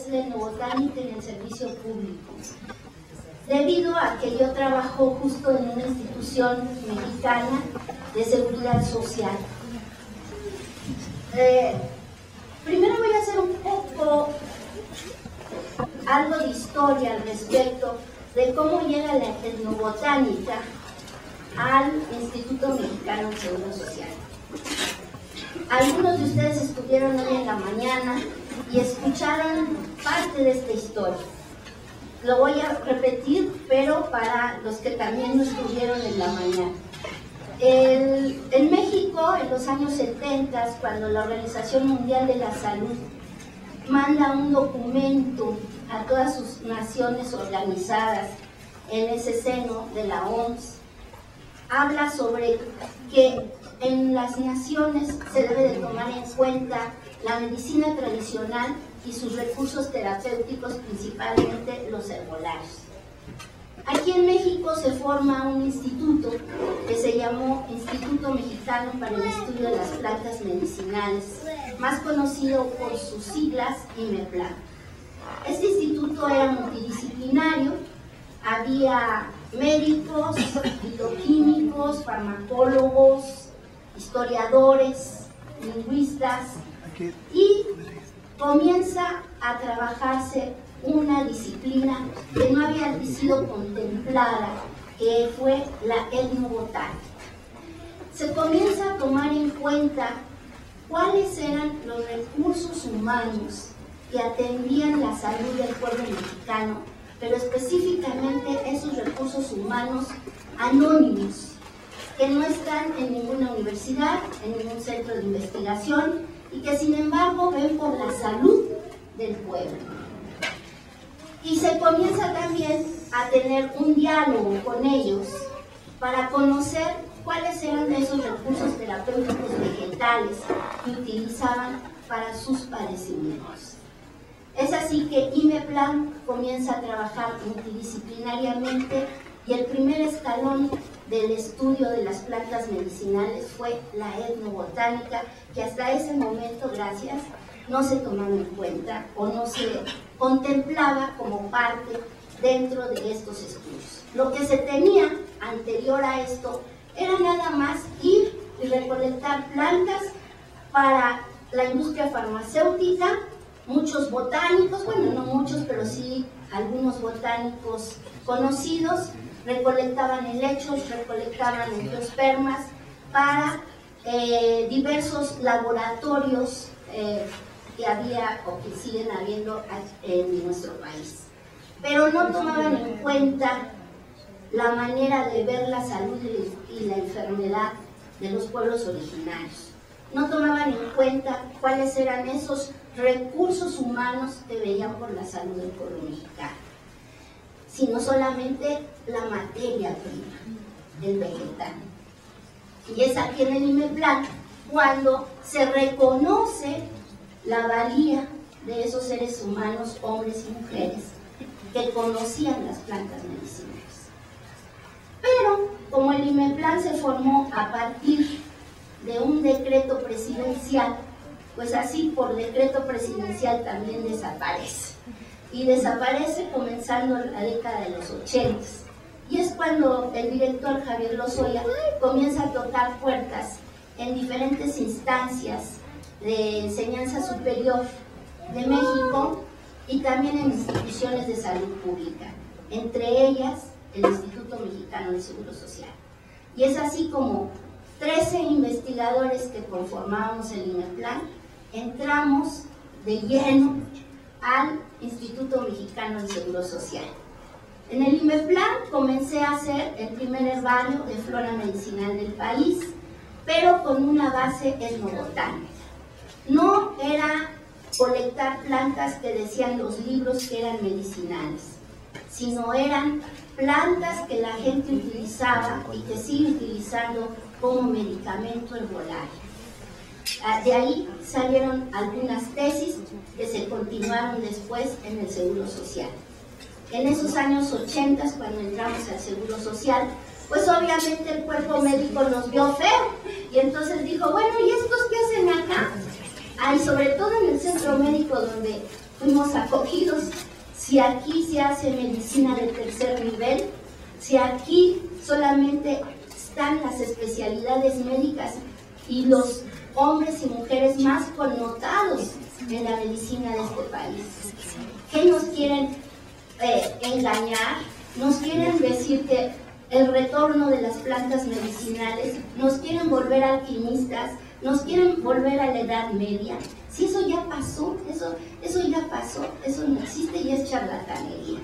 es la etnobotánica en el servicio público, debido a que yo trabajo justo en una institución mexicana de seguridad social. Primero voy a hacer un poco algo de historia al respecto de cómo llega la etnobotánica al Instituto Mexicano de Seguro Social. Algunos de ustedes estuvieron hoy en la mañana y escucharon parte de esta historia. Lo voy a repetir, pero para los que también no estuvieron en la mañana. En México, en los años 70, cuando la Organización Mundial de la Salud manda un documento a todas sus naciones organizadas en ese seno de la OMS, habla sobre que en las naciones se debe de tomar en cuenta la medicina tradicional y sus recursos terapéuticos, principalmente los herbolarios. Aquí en México se forma un instituto que se llamó Instituto Mexicano para el Estudio de las Plantas Medicinales, más conocido por sus siglas IMEPLAN. Este instituto era multidisciplinario, había médicos, bioquímicos, farmacólogos, historiadores, lingüistas, y comienza a trabajarse una disciplina que no había sido contemplada, que fue la etnobotánica. Se comienza a tomar en cuenta cuáles eran los recursos humanos que atendían la salud del pueblo mexicano, pero específicamente esos recursos humanos anónimos, que no están en ninguna universidad, en ningún centro de investigación, y que sin embargo ven por la salud del pueblo. Y se comienza también a tener un diálogo con ellos para conocer cuáles eran esos recursos terapéuticos vegetales que utilizaban para sus padecimientos. Es así que IMEPLAN comienza a trabajar multidisciplinariamente, y el primer escalón del estudio de las plantas medicinales fue la etnobotánica, que hasta ese momento, gracias, no se tomaba en cuenta o no se contemplaba como parte dentro de estos estudios. Lo que se tenía anterior a esto era nada más ir y recolectar plantas para la industria farmacéutica. Muchos botánicos, bueno, no muchos, pero sí algunos botánicos conocidos, recolectaban helechos, recolectaban angiospermas para diversos laboratorios que había o que siguen habiendo en nuestro país. Pero no tomaban en cuenta la manera de ver la salud y la enfermedad de los pueblos originarios. No tomaban en cuenta cuáles eran esos recursos humanos que veían por la salud del pueblo mexicano, sino solamente la materia prima, el vegetal. Y es aquí en el IMEPLAN cuando se reconoce la valía de esos seres humanos, hombres y mujeres, que conocían las plantas medicinales. Pero como el IMEPLAN se formó a partir de un decreto presidencial, pues así por decreto presidencial también desaparece. Y desaparece comenzando la década de los 80. Y es cuando el director Javier Lozoya comienza a tocar puertas en diferentes instancias de enseñanza superior de México y también en instituciones de salud pública, entre ellas el Instituto Mexicano de Seguro Social. Y es así como 13 investigadores que conformábamos el IMEPLAN entramos de lleno al Instituto Mexicano de Seguro Social. En el IMEPLAN comencé a hacer el primer herbario de flora medicinal del país, pero con una base etnobotánica. No era colectar plantas que decían los libros que eran medicinales, sino eran plantas que la gente utilizaba y que sigue utilizando como medicamento herbolario. De ahí salieron algunas tesis que se continuaron después en el Seguro Social. En esos años 80, cuando entramos al Seguro Social, pues obviamente el cuerpo médico nos vio feo y entonces dijo, bueno, ¿y estos qué hacen acá? Y sobre todo en el centro médico donde fuimos acogidos, si aquí se hace medicina de tercer nivel, si aquí solamente están las especialidades médicas y los hombres y mujeres más connotados en la medicina de este país. ¿Qué nos quieren engañar? Nos quieren decir que el retorno de las plantas medicinales, nos quieren volver alquimistas, nos quieren volver a la Edad Media. Si eso ya pasó, eso ya pasó, eso no existe y es charlatanería.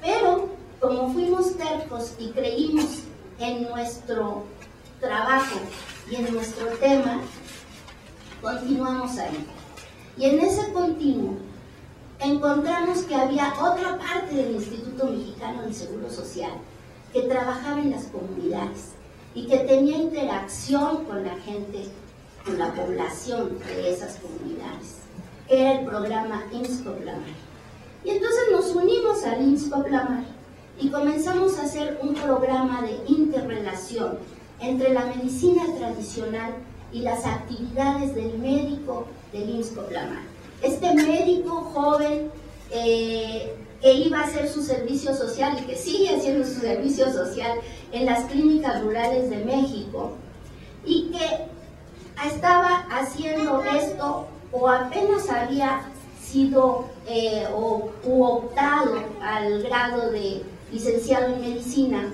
Pero como fuimos tercos y creímos en nuestro trabajo y en nuestro tema, continuamos ahí. Y en ese continuo encontramos que había otra parte del Instituto Mexicano del Seguro Social que trabajaba en las comunidades y que tenía interacción con la gente, con la población de esas comunidades, que era el programa IMSS-Coplamar. Y entonces nos unimos al IMSS-Coplamar y comenzamos a hacer un programa de interrelación entre la medicina tradicional y las actividades del médico del IMSS-Coplamar. Este médico joven que iba a hacer su servicio social y que sigue haciendo su servicio social en las clínicas rurales de México y que estaba haciendo esto o apenas había sido u optado al grado de licenciado en medicina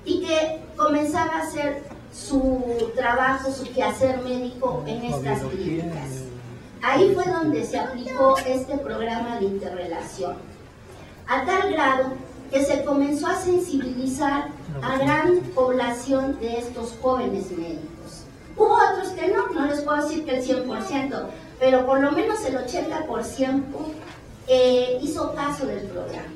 y que comenzaba a hacer su trabajo, su quehacer médico en estas clínicas. Ahí fue donde se aplicó este programa de interrelación, a tal grado que se comenzó a sensibilizar a gran población de estos jóvenes médicos. Hubo otros que no les puedo decir que el 100%, pero por lo menos el 80% hizo caso del programa.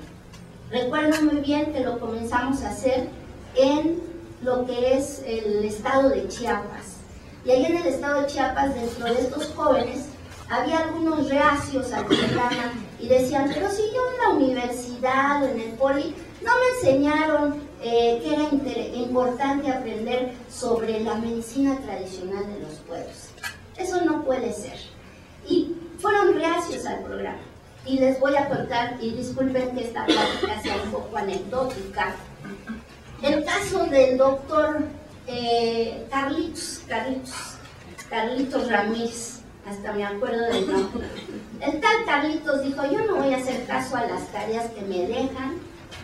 Recuerdo muy bien que lo comenzamos a hacer en lo que es el estado de Chiapas. Y ahí en el estado de Chiapas, dentro de estos jóvenes, había algunos reacios al programa y decían, pero si yo en la universidad o en el poli no me enseñaron que era importante aprender sobre la medicina tradicional de los pueblos. Eso no puede ser. Y fueron reacios al programa. Y les voy a contar, y disculpen que esta plática sea un poco anecdótica, el caso del doctor Carlitos Ramírez. Hasta me acuerdo del nombre. El tal Carlitos dijo, yo no voy a hacer caso a las tareas que me dejan,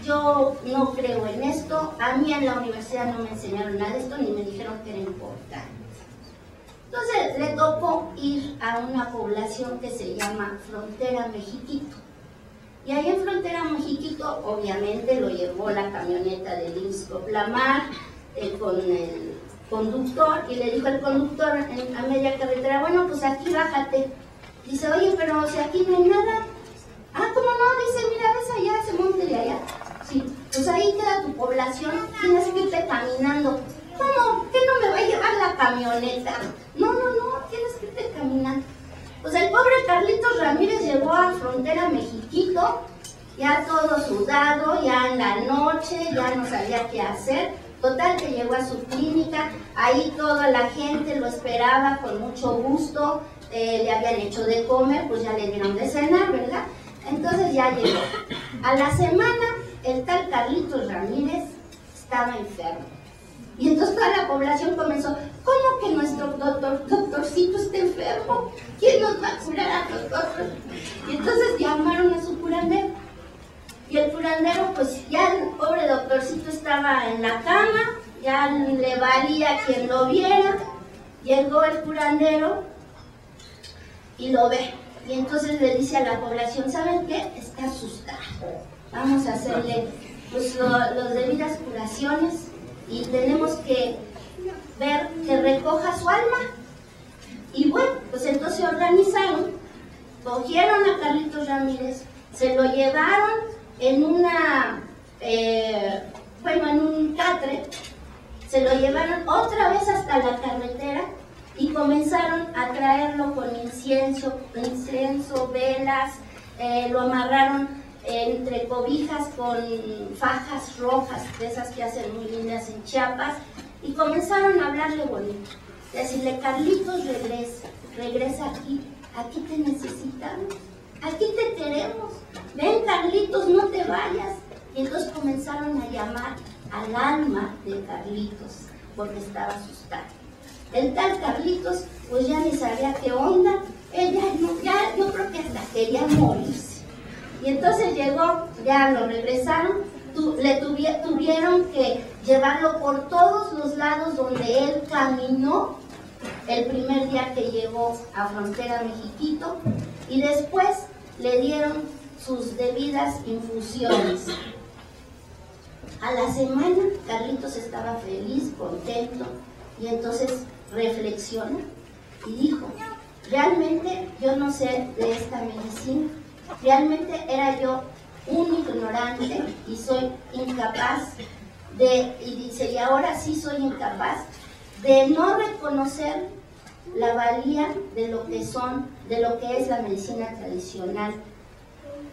yo no creo en esto, a mí en la universidad no me enseñaron nada de esto, ni me dijeron que era importante. Entonces le tocó ir a una población que se llama Frontera Mexiquito. Y ahí en Frontera Mexiquito, obviamente, lo llevó la camioneta del IMSS-Coplamar con el conductor, y le dijo el conductor a media carretera, bueno, pues aquí bájate. Dice, oye, pero si aquí no hay nada. Ah, ¿cómo no? Dice, mira, ves allá, ese monte de allá. Sí, pues ahí queda tu población, tienes que irte caminando. ¿Cómo? ¿Qué no me va a llevar la camioneta? No, tienes que irte caminando. Pues el pobre Carlitos Ramírez llegó a Frontera Mexiquito, ya todo sudado, ya en la noche, ya no sabía qué hacer. Total que llegó a su clínica, ahí toda la gente lo esperaba con mucho gusto, le habían hecho de comer, pues ya le dieron de cenar, ¿verdad? Entonces ya llegó. A la semana, el tal Carlitos Ramírez estaba enfermo. Y entonces toda la población comenzó, ¿cómo que nuestro doctorcito está enfermo? ¿Quién nos va a curar a nosotros? Y entonces llamaron a su curandero. Y el curandero, pues ya el pobre doctorcito estaba en la cama, ya le valía quien lo viera. Llegó el curandero y lo ve. Y entonces le dice a la población, ¿saben qué? Está asustado. Vamos a hacerle pues, las debidas curaciones y tenemos que ver que recoja su alma. Y bueno, pues entonces se organizaron, cogieron a Carlitos Ramírez, se lo llevaron en en un catre, se lo llevaron otra vez hasta la carretera y comenzaron a traerlo con incienso, velas, lo amarraron entre cobijas con fajas rojas, de esas que hacen muy lindas en Chiapas, y comenzaron a hablarle bonito, decirle, Carlitos, regresa aquí, aquí te necesitamos, aquí te queremos, ven Carlitos, no te vayas. Y entonces comenzaron a llamar al alma de Carlitos, porque estaba asustado. El tal Carlitos, pues ya ni sabía qué onda, él yo creo que hasta quería morirse. Y entonces llegó, ya lo regresaron, tuvieron que llevarlo por todos los lados donde él caminó el primer día que llegó a Frontera Mexiquito, y después le dieron sus debidas infusiones. A la semana Carlitos estaba feliz, contento, y entonces reflexiona y dijo, realmente yo no sé de esta medicina, realmente era yo un ignorante y soy incapaz y dice, y ahora sí soy incapaz de no reconocer la valía de lo que es la medicina tradicional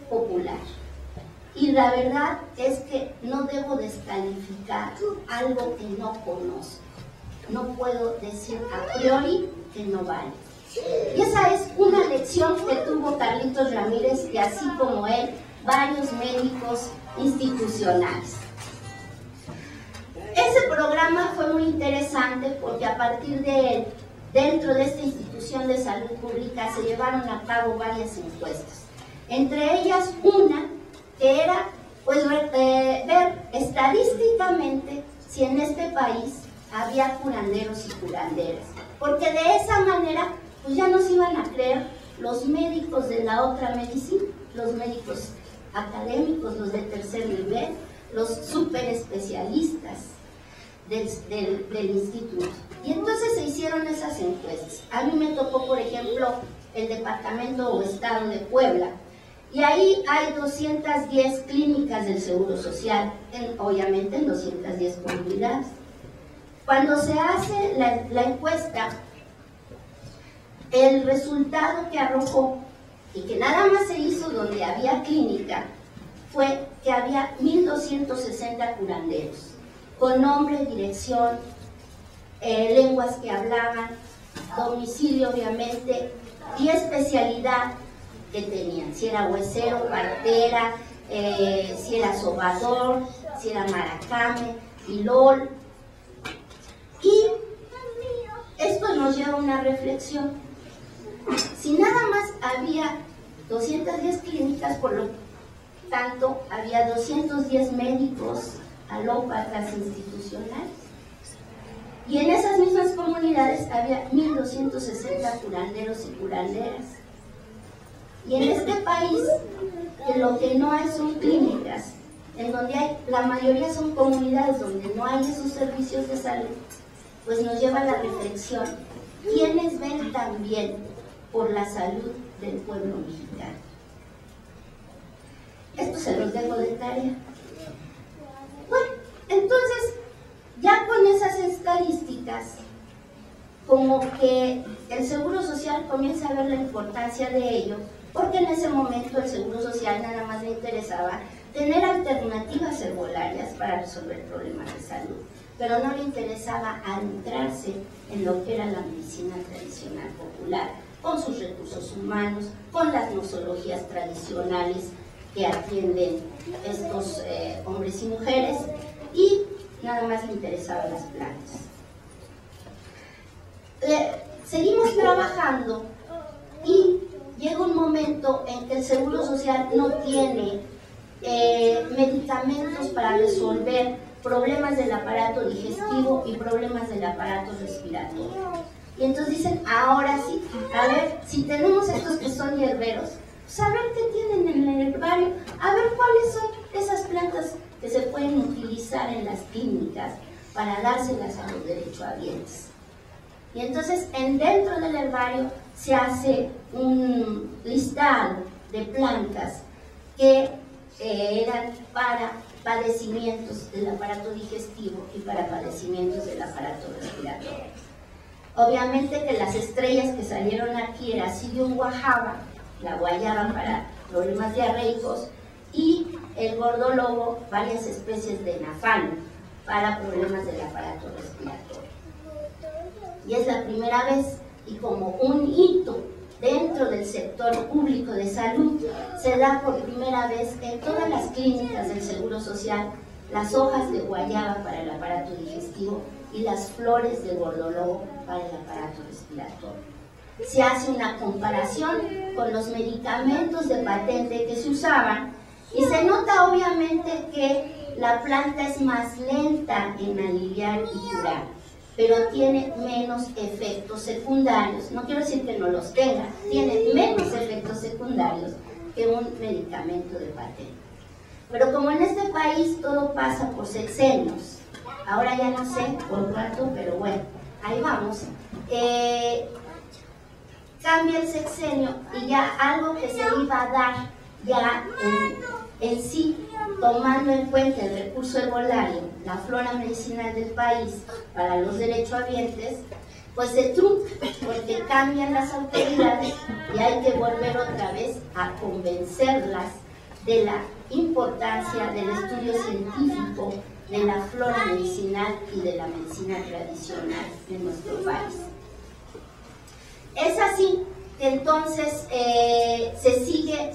popular. Y la verdad es que no debo descalificar algo que no conozco. No puedo decir a priori que no vale. Y esa es una lección que tuvo Carlitos Ramírez, y así como él, varios médicos institucionales. Ese programa fue muy interesante porque a partir de él, dentro de esta institución de salud pública, se llevaron a cabo varias encuestas. Entre ellas una que era pues, ver estadísticamente si en este país había curanderos y curanderas, porque de esa manera pues ya nos iban a creer los médicos de la otra medicina, los médicos académicos, los de tercer nivel, los super especialistas del instituto. Y entonces se hicieron esas encuestas. A mí me tocó, por ejemplo, el departamento o estado de Puebla, y ahí hay 210 clínicas del Seguro Social, obviamente en 210 comunidades. Cuando se hace la encuesta, el resultado que arrojó, y que nada más se hizo donde había clínica, fue que había 1.260 curanderos, con nombre, dirección, lenguas que hablaban, domicilio obviamente, y especialidad que tenían, si era huesero, partera, si era sobador, si era maracame, pilol. Y esto nos lleva a una reflexión. Si nada más había 210 clínicas, por lo tanto había 210 médicos alópatas institucionales, y en esas mismas comunidades había 1.260 curanderos y curanderas. Y en este país, que lo que no hay son clínicas, en donde la mayoría son comunidades donde no hay esos servicios de salud, pues nos lleva a la reflexión, ¿quiénes ven también por la salud del pueblo mexicano? Esto se los dejo de tarea. Bueno, entonces, ya con esas estadísticas, como que el Seguro Social comienza a ver la importancia de ello, porque en ese momento el Seguro Social nada más le interesaba tener alternativas herbolarias para resolver problemas de salud, pero no le interesaba adentrarse en lo que era la medicina tradicional popular, con sus recursos humanos, con las nosologías tradicionales que atienden estos hombres y mujeres, y nada más le interesaban las plantas. Seguimos trabajando y llega un momento en que el Seguro Social no tiene medicamentos para resolver problemas del aparato digestivo y problemas del aparato respiratorio. Y entonces dicen, ahora sí, a ver, si tenemos estos que son hierberos, pues a ver qué tienen en el herbario, a ver cuáles son esas plantas que se pueden utilizar en las clínicas para dárselas a los derechohabientes. Y entonces dentro del herbario se hace un listado de plantas que eran para padecimientos del aparato digestivo y para padecimientos del aparato respiratorio. Obviamente que las estrellas que salieron aquí era Psyllium guajava, la guayaba para problemas diarreicos, y el gordolobo, varias especies de nafán para problemas del aparato respiratorio. Y es la primera vez, y como un hito dentro del sector público de salud, se da por primera vez en todas las clínicas del Seguro Social las hojas de guayaba para el aparato digestivo y las flores de gordolobo para el aparato respiratorio. Se hace una comparación con los medicamentos de patente que se usaban y se nota obviamente que la planta es más lenta en aliviar y curar, pero tiene menos efectos secundarios. No quiero decir que no los tenga, tiene menos efectos secundarios que un medicamento de patente. Pero como en este país todo pasa por sexenios, ahora ya no sé por cuánto, pero bueno, ahí vamos. Cambia el sexenio y ya algo que se iba a dar ya en sí, tomando en cuenta el recurso herbolario, la flora medicinal del país para los derechohabientes, pues se trunca porque cambian las autoridades y hay que volver otra vez a convencerlas de la importancia del estudio científico de la flora medicinal y de la medicina tradicional en nuestro país. Es así que entonces se sigue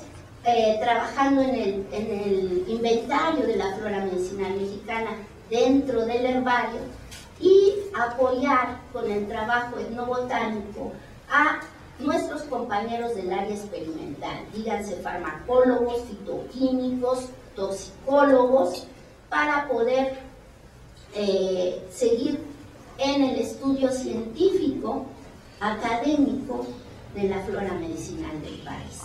trabajando en el inventario de la flora medicinal mexicana dentro del herbario y apoyar con el trabajo etnobotánico a nuestros compañeros del área experimental, díganse farmacólogos, fitoquímicos, toxicólogos, para poder seguir en el estudio científico académico de la flora medicinal del país.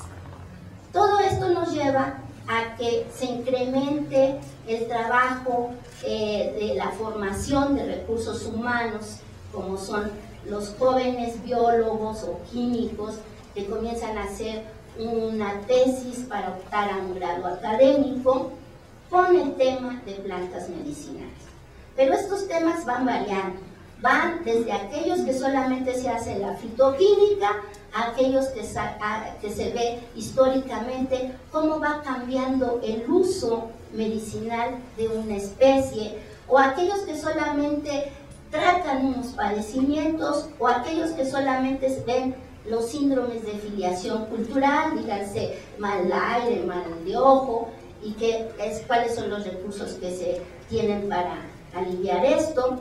Todo esto nos lleva a que se incremente el trabajo de la formación de recursos humanos, como son los jóvenes biólogos o químicos que comienzan a hacer una tesis para optar a un grado académico con el tema de plantas medicinales. Pero estos temas van variando, van desde aquellos que solamente se hace la fitoquímica a aquellos que se ve históricamente cómo va cambiando el uso medicinal de una especie, o aquellos que solamente tratan unos padecimientos, o aquellos que solamente ven los síndromes de filiación cultural, díganse mal aire, mal de ojo, y cuáles son los recursos que se tienen para aliviar esto.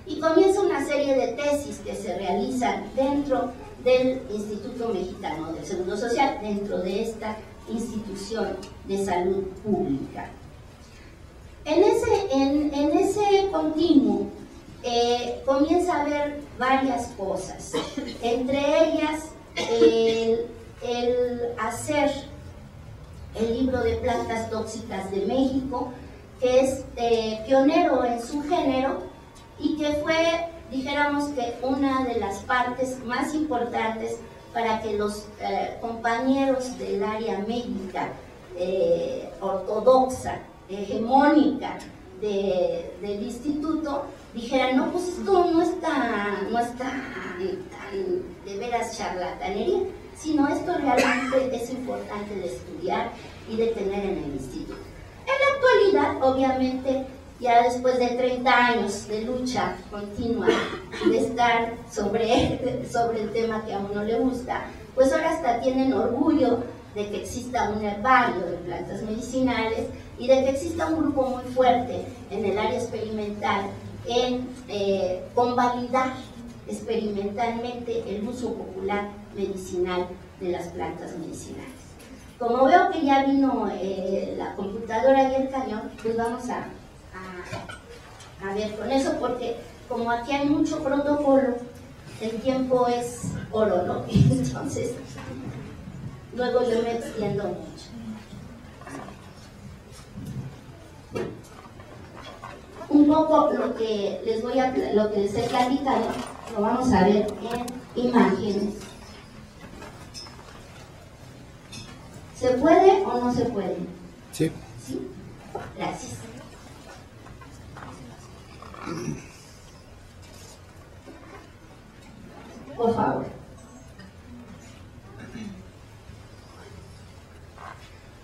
Y comienza una serie de tesis que se realizan dentro del Instituto Mexicano del Seguro Social, dentro de esta institución de salud pública. En ese continuo comienza a haber varias cosas, entre ellas el hacer el libro de plantas tóxicas de México, que es pionero en su género y que fue, dijéramos que una de las partes más importantes para que los compañeros del área médica ortodoxa, hegemónica del instituto, dijeran, no, pues esto no está tan de veras charlatanería, sino esto realmente es importante de estudiar y de tener en el instituto. En la actualidad, obviamente, ya después de 30 años de lucha continua, de estar sobre el tema que a uno le gusta, pues ahora hasta tienen orgullo de que exista un herbario de plantas medicinales y de que exista un grupo muy fuerte en el área experimental en convalidar experimentalmente el uso popular medicinal de las plantas medicinales. Como veo que ya vino la computadora y el cañón, pues vamos a ver con eso, porque como aquí hay mucho protocolo, el tiempo es oro, ¿no? Entonces, luego yo me extiendo mucho. Un poco lo que les he platicado, lo vamos a ver en imágenes. ¿Se puede o no se puede? Sí. ¿Sí? Gracias. Por favor.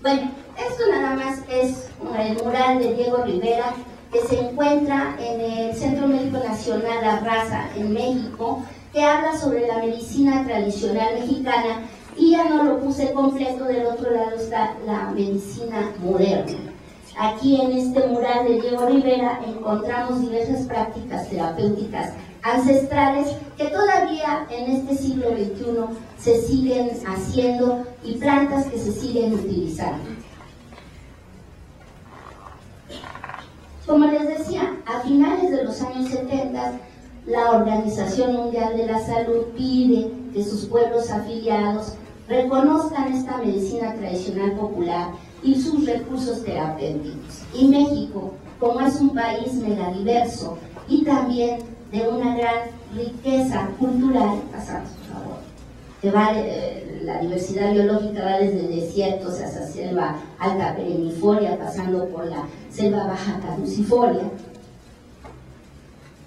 Bueno, esto nada más es el mural de Diego Rivera, que se encuentra en el Centro Médico Nacional La Raza en México, que habla sobre la medicina tradicional mexicana, y ya no lo puse completo. Del otro lado está la medicina moderna. Aquí en este mural de Diego Rivera encontramos diversas prácticas terapéuticas ancestrales que todavía en este siglo XXI se siguen haciendo y plantas que se siguen utilizando. Como les decía, a finales de los años 70, la Organización Mundial de la Salud pide que sus pueblos afiliados reconozcan esta medicina tradicional popular y sus recursos terapéuticos. Y México, como es un país megadiverso y también de una gran riqueza cultural, pasamos por favor, que va, la diversidad biológica va desde desiertos hasta selva alta perennifolia, pasando por la selva baja caducifolia,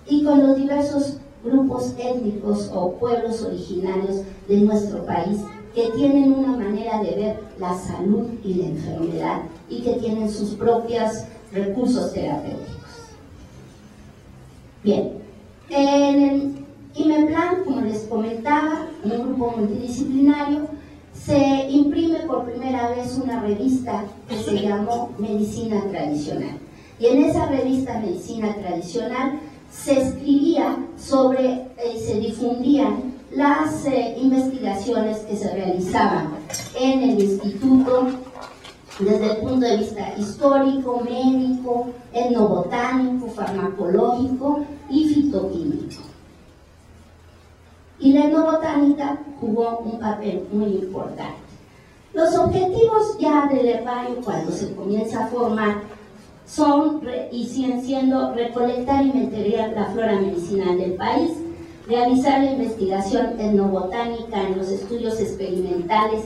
y con los diversos grupos étnicos o pueblos originarios de nuestro país que tienen una manera de ver la salud y la enfermedad y que tienen sus propios recursos terapéuticos. Bien, en el IMEPLAN, como les comentaba, un grupo multidisciplinario, se imprime por primera vez una revista que se llamó Medicina Tradicional. Y en esa revista Medicina Tradicional se escribía sobre, se difundían las investigaciones que se realizaban en el instituto desde el punto de vista histórico, médico, etnobotánico, farmacológico y fitoquímico. Y la etnobotánica jugó un papel muy importante. Los objetivos ya del herbario, cuando se comienza a formar, son y siguen siendo recolectar y inventariar la flora medicinal del país, realizar la investigación etnobotánica en los estudios experimentales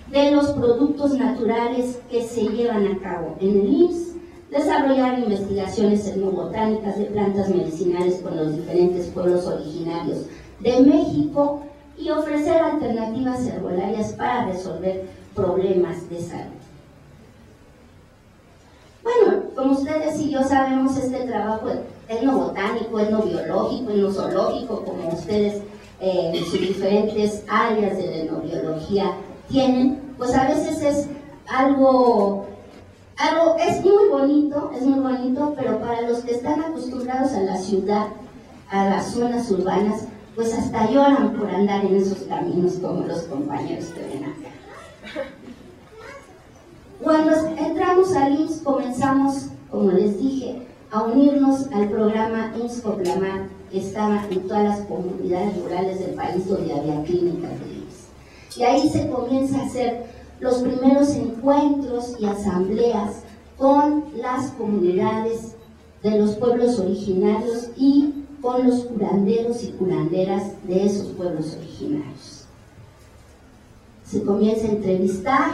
de los productos naturales que se llevan a cabo en el IMSS, desarrollar investigaciones etnobotánicas de plantas medicinales con los diferentes pueblos originarios de México y ofrecer alternativas herbolarias para resolver problemas de salud. Bueno, como ustedes y yo sabemos, este trabajo etnobotánico, etnobiológico, etnozoológico, como ustedes en sus diferentes áreas de la etnobiología tienen, pues a veces es algo es muy bonito, pero para los que están acostumbrados a la ciudad, a las zonas urbanas, pues hasta lloran por andar en esos caminos, como los compañeros que ven acá. Cuando entramos al IMSS comenzamos, como les dije, a unirnos al programa IMSS Coplamar, que estaba en todas las comunidades rurales del país donde había clínicas de IMSS. Y ahí se comienza a hacer los primeros encuentros y asambleas con las comunidades de los pueblos originarios y con los curanderos y curanderas de esos pueblos originarios. Se comienza a entrevistar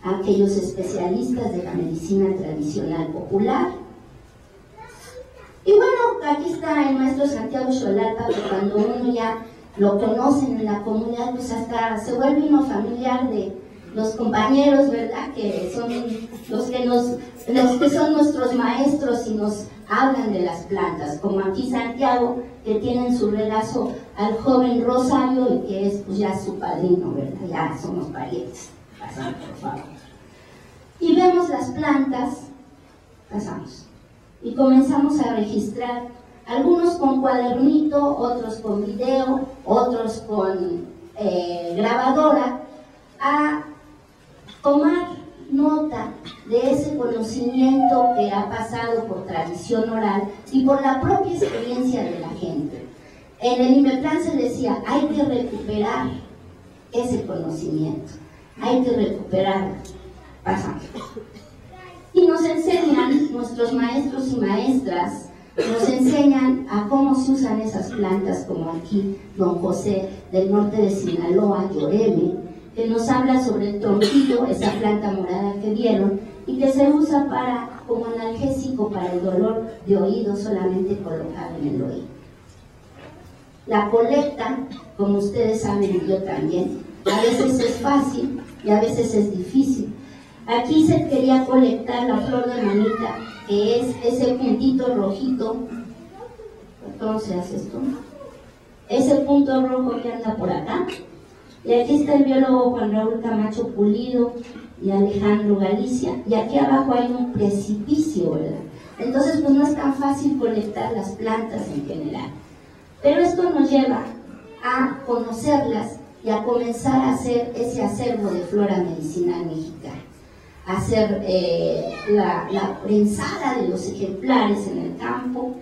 a aquellos especialistas de la medicina tradicional popular. Y bueno, aquí está el maestro Santiago Xolalpa, que cuando uno ya lo conocen en la comunidad, pues hasta se vuelve uno familiar de los compañeros, ¿verdad? Que son los que son nuestros maestros y nos hablan de las plantas, como aquí Santiago, que tiene en su regazo al joven Rosario y que es pues ya su padrino, ¿verdad? Ya somos parientes. Pasamos, por favor. Y vemos las plantas, pasamos, y comenzamos a registrar, algunos con cuadernito, otros con video, otros con grabadora, a tomar nota de ese conocimiento que ha pasado por tradición oral y por la propia experiencia de la gente. En el IMEPLAN se decía, hay que recuperar ese conocimiento, hay que recuperarlo. Pasamos. Y nos enseñan, nuestros maestros y maestras, nos enseñan a cómo se usan esas plantas, como aquí don José del norte de Sinaloa, Lloreme, que nos habla sobre el tronquillo, esa planta morada que vieron, y que se usa como analgésico para el dolor de oído, solamente colocado en el oído. La colecta, como ustedes saben y yo también, a veces es fácil y a veces es difícil. Aquí se quería colectar la flor de manita, que es ese puntito rojito. ¿Cómo se hace esto? ese punto rojo que anda por acá. Y aquí está el biólogo Juan Raúl Camacho Pulido y Alejandro Galicia, y aquí abajo hay un precipicio, ¿verdad? Entonces pues no es tan fácil conectar las plantas en general, pero esto nos lleva a conocerlas y a comenzar a hacer ese acervo de flora medicinal mexicana, a hacer la prensada de los ejemplares en el campo,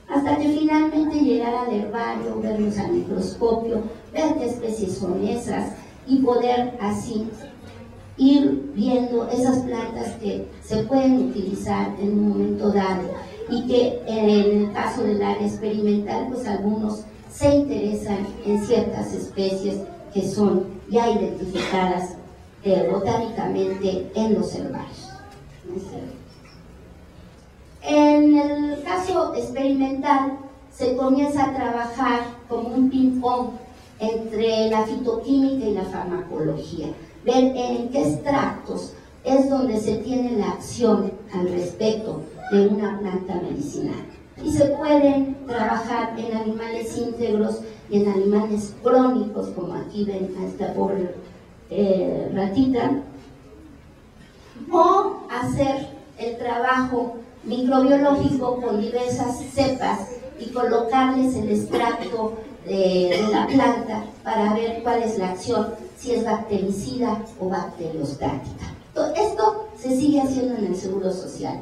hasta que finalmente llegar al herbario, verlos al microscopio, ver qué especies son esas y poder así ir viendo esas plantas que se pueden utilizar en un momento dado y que en el caso del área experimental, pues algunos se interesan en ciertas especies que son ya identificadas botánicamente en los herbarios. En el caso experimental se comienza a trabajar como un ping-pong entre la fitoquímica y la farmacología, ver en qué extractos es donde se tiene la acción al respecto de una planta medicinal. Y se pueden trabajar en animales íntegros y en animales crónicos, como aquí ven a esta pobre ratita, o hacer el trabajo microbiológico con diversas cepas y colocarles el extracto de la planta para ver cuál es la acción, si es bactericida o bacteriostática. Esto se sigue haciendo en el Seguro Social.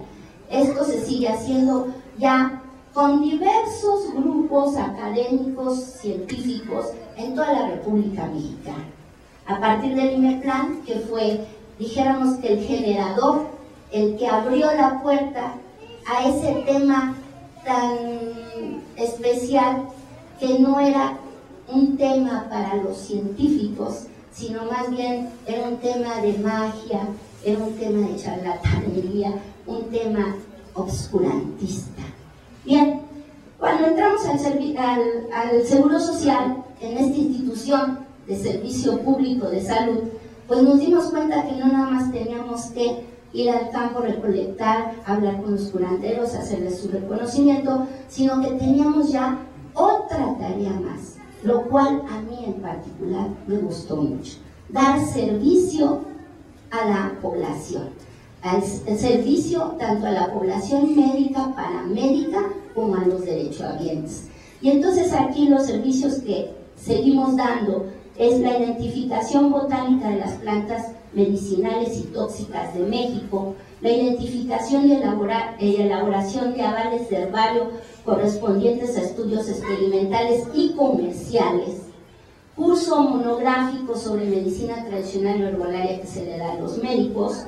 Esto se sigue haciendo ya con diversos grupos académicos, científicos en toda la República Mexicana. A partir del IMEPLAN, que fue, dijéramos que el generador, el que abrió la puerta a ese tema tan especial que no era un tema para los científicos, sino más bien era un tema de magia, era un tema de charlatanería, un tema obscurantista. Bien, cuando entramos al Seguro Social, en esta institución de servicio público de salud, pues nos dimos cuenta que no nada más teníamos que ir al campo, recolectar, hablar con los curanderos, hacerles su reconocimiento, sino que teníamos ya otra tarea más, lo cual a mí en particular me gustó mucho: dar servicio a la población, el servicio tanto a la población médica, paramédica, como a los derechohabientes. Y entonces aquí los servicios que seguimos dando es la identificación botánica de las plantas medicinales y tóxicas de México, la identificación y elaboración de avales de herbario correspondientes a estudios experimentales y comerciales, curso monográfico sobre medicina tradicional y herbolaria que se le da a los médicos,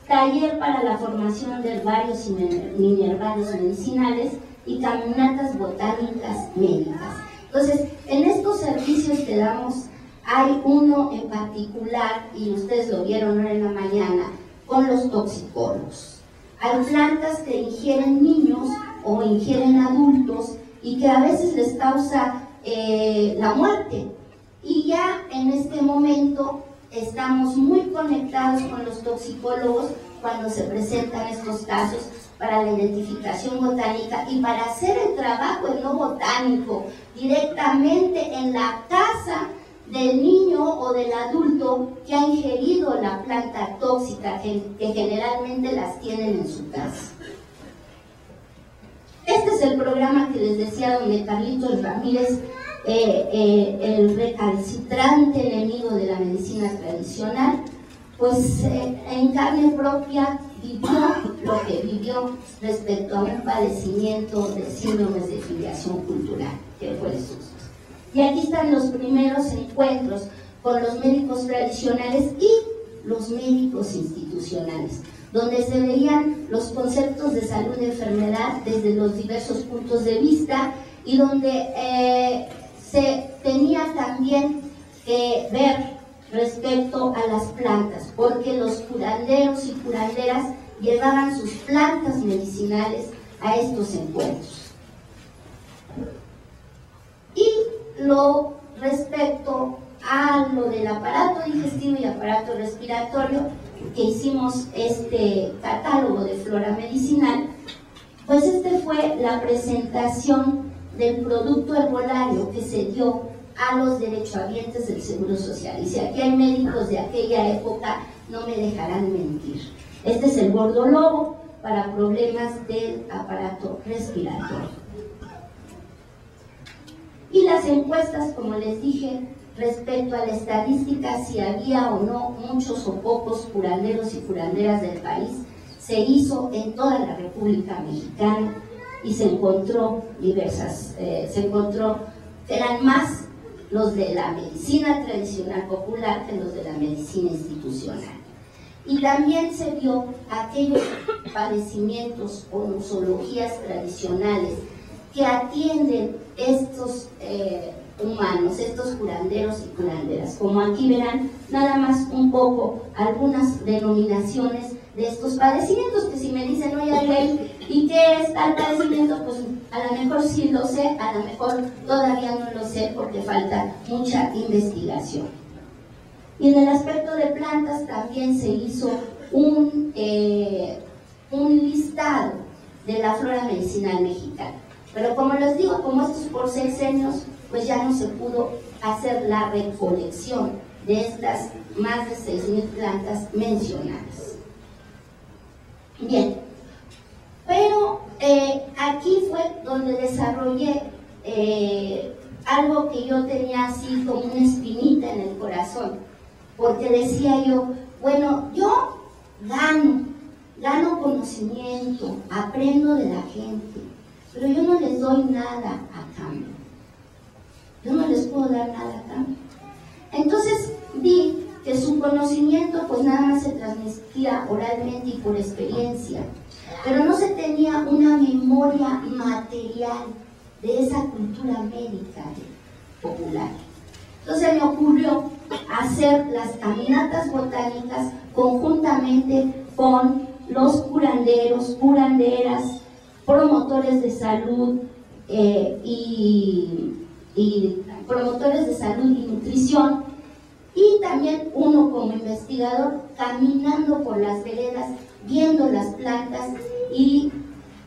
taller para la formación de herbarios y mini-herbarios medicinales y caminatas botánicas médicas. Entonces, en estos servicios que damos, hay uno en particular, y ustedes lo vieron ahora en la mañana, con los toxicólogos. Hay plantas que ingieren niños o ingieren adultos y que a veces les causa la muerte. Y ya en este momento estamos muy conectados con los toxicólogos cuando se presentan estos casos para la identificación botánica y para hacer el trabajo no botánico directamente en la casa del niño o del adulto que ha ingerido la planta tóxica que generalmente las tienen en su casa. Este es el programa que les decía donde Carlitos Ramírez, el recalcitrante enemigo de la medicina tradicional, pues en carne propia vivió lo que vivió respecto a un padecimiento de síndromes de filiación cultural, que fue el susto. Y aquí están los primeros encuentros con los médicos tradicionales y los médicos institucionales, donde se veían los conceptos de salud y enfermedad desde los diversos puntos de vista y donde se tenía también que ver respecto a las plantas, porque los curanderos y curanderas llevaban sus plantas medicinales a estos encuentros. Y lo respecto a lo del aparato digestivo y aparato respiratorio, que hicimos este catálogo de flora medicinal, pues fue la presentación del producto herbolario que se dio a los derechohabientes del Seguro Social. Y si aquí hay médicos de aquella época, no me dejarán mentir. Este es el gordolobo para problemas del aparato respiratorio. Y las encuestas, como les dije, respecto a la estadística, si había o no muchos o pocos curanderos y curanderas del país, se hizo en toda la República Mexicana y se encontró se encontró que eran más los de la medicina tradicional popular que los de la medicina institucional. Y también se vio aquellos padecimientos o nosologías tradicionales que atienden estos humanos, estos curanderos y curanderas. Como aquí verán, nada más un poco algunas denominaciones de estos padecimientos, que si me dicen, oye, Ariel, ¿y qué es tal padecimiento? Pues a lo mejor sí lo sé, a lo mejor todavía no lo sé porque falta mucha investigación. Y en el aspecto de plantas también se hizo un listado de la flora medicinal mexicana. Pero como les digo, como estos por sexenios, pues ya no se pudo hacer la recolección de estas más de 6,000 plantas mencionadas. Bien, pero aquí fue donde desarrollé algo que yo tenía así como una espinita en el corazón, porque decía yo, bueno, yo gano conocimiento, aprendo de la gente, pero yo no les doy nada a cambio. Yo no les puedo dar nada a cambio. Entonces vi que su conocimiento pues nada más se transmitía oralmente y por experiencia, pero no se tenía una memoria material de esa cultura médica popular. Entonces me ocurrió hacer las caminatas botánicas conjuntamente con los curanderos, curanderas, promotores de salud y promotores de salud y nutrición, y también uno como investigador caminando por las veredas, viendo las plantas y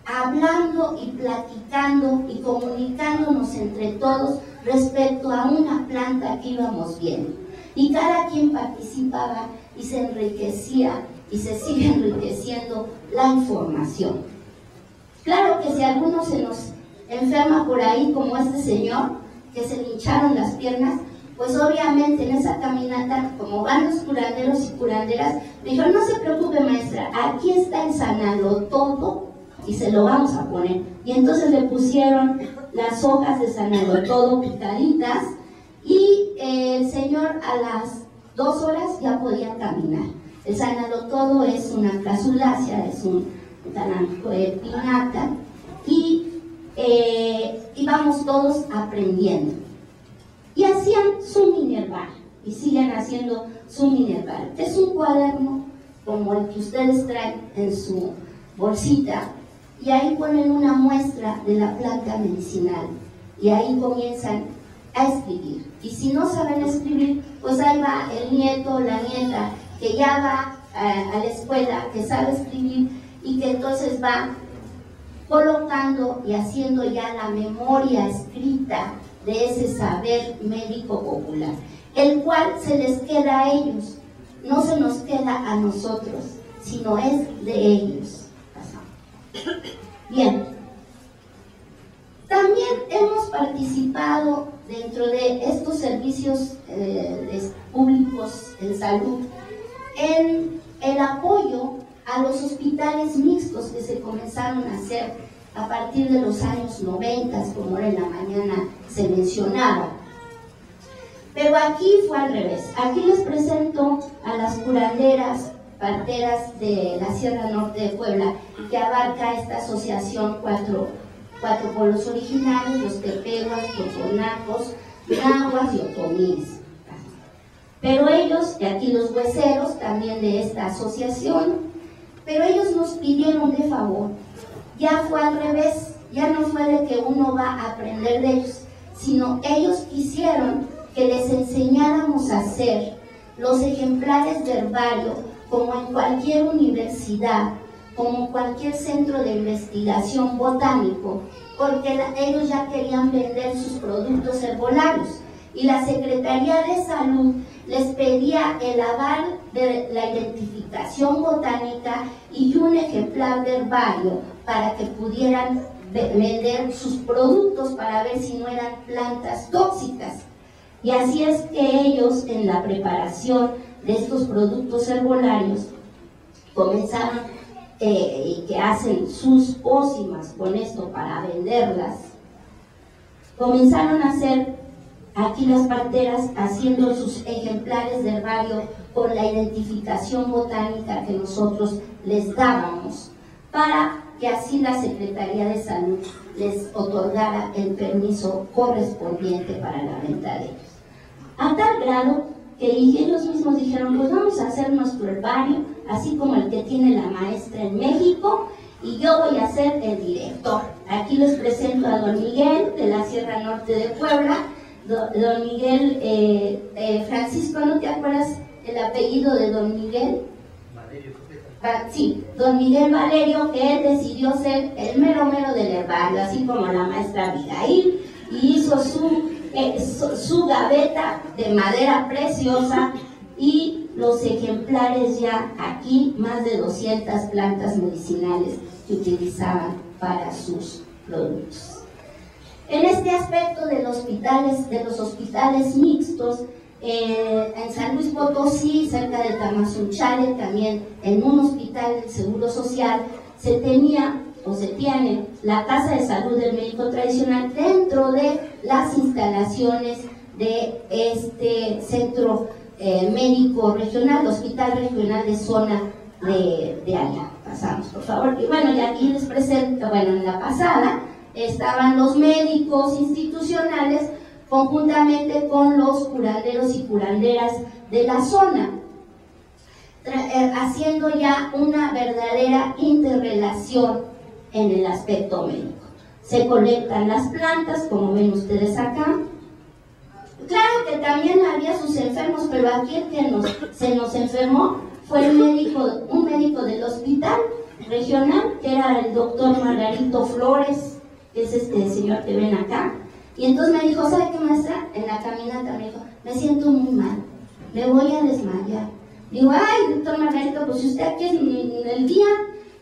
hablando y platicando y comunicándonos entre todos respecto a una planta que íbamos viendo. Y cada quien participaba y se enriquecía y se sigue enriqueciendo la información. Claro que si alguno se nos enferma por ahí, como este señor, que se le hincharon las piernas, pues obviamente en esa caminata, como van los curanderos y curanderas, me dijeron, no se preocupe maestra, aquí está el sanalotodo y se lo vamos a poner. Y entonces le pusieron las hojas de sanalotodo picaditas y el señor a las 2 horas ya podía caminar. El sanalotodo es una crasulácea, es un naranjo de pinata, y íbamos todos aprendiendo. Y hacían su minerval, y siguen haciendo su minerval. Es un cuaderno como el que ustedes traen en su bolsita, y ahí ponen una muestra de la planta medicinal, y ahí comienzan a escribir. Y si no saben escribir, pues ahí va el nieto o la nieta que ya va a la escuela, que sabe escribir, y que entonces va colocando y haciendo ya la memoria escrita de ese saber médico popular, el cual se les queda a ellos, no se nos queda a nosotros, sino es de ellos. Bien, también hemos participado dentro de estos servicios públicos en salud en el apoyo a los hospitales mixtos que se comenzaron a hacer a partir de los años 90, como ahora en la mañana se mencionaba. Pero aquí fue al revés. Aquí les presento a las curanderas, parteras de la Sierra Norte de Puebla, que abarca esta asociación cuatro pueblos originarios, los tepehuas, totonacos, nahuas y otomíes. Pero ellos, y aquí los hueseros también de esta asociación, pero ellos nos pidieron de favor. Ya fue al revés, ya no fue de que uno va a aprender de ellos, sino ellos quisieron que les enseñáramos a hacer los ejemplares de herbario como en cualquier universidad, como cualquier centro de investigación botánico, porque ellos ya querían vender sus productos herbolarios y la Secretaría de Salud les pedía el aval de la identificación botánica y un ejemplar de herbario para que pudieran vender sus productos para ver si no eran plantas tóxicas. Y así es que ellos, en la preparación de estos productos herbolarios, comenzaron y que hacen sus pócimas con esto para venderlas, comenzaron a hacer aquí las parteras haciendo sus ejemplares de herbario con la identificación botánica que nosotros les dábamos, para que así la Secretaría de Salud les otorgara el permiso correspondiente para la venta de ellos. A tal grado que ellos mismos dijeron, pues vamos a hacer nuestro herbario, así como el que tiene la maestra en México, y yo voy a ser el director. Aquí les presento a don Miguel, de la Sierra Norte de Puebla. Don Miguel, Francisco, ¿no te acuerdas el apellido de don Miguel? Valerio. Sí, don Miguel Valerio, que él decidió ser el mero mero del herbario, así como la maestra Abigail, y hizo su gaveta de madera preciosa y los ejemplares ya aquí, más de 200 plantas medicinales que utilizaban para sus productos. En este aspecto de los hospitales mixtos, en San Luis Potosí, cerca de Tamazunchale, también en un hospital del Seguro Social, se tenía o se tiene la Casa de Salud del Médico Tradicional dentro de las instalaciones de este centro médico regional, Hospital Regional de Zona de allá. Pasamos, por favor. Y bueno, y aquí les presento, bueno, en la pasada estaban los médicos institucionales conjuntamente con los curanderos y curanderas de la zona, haciendo ya una verdadera interrelación en el aspecto médico. Se colectan las plantas, como ven ustedes acá. Claro que también había sus enfermos, pero aquí el que se nos enfermó fue un médico del hospital regional, que era el doctor Margarito Flores, que es este señor que ven acá. Y entonces me dijo, ¿sabe qué, maestra? En la caminata me dijo, me siento muy mal, me voy a desmayar. Digo, ay, doctor Margarito, pues si usted aquí en el día,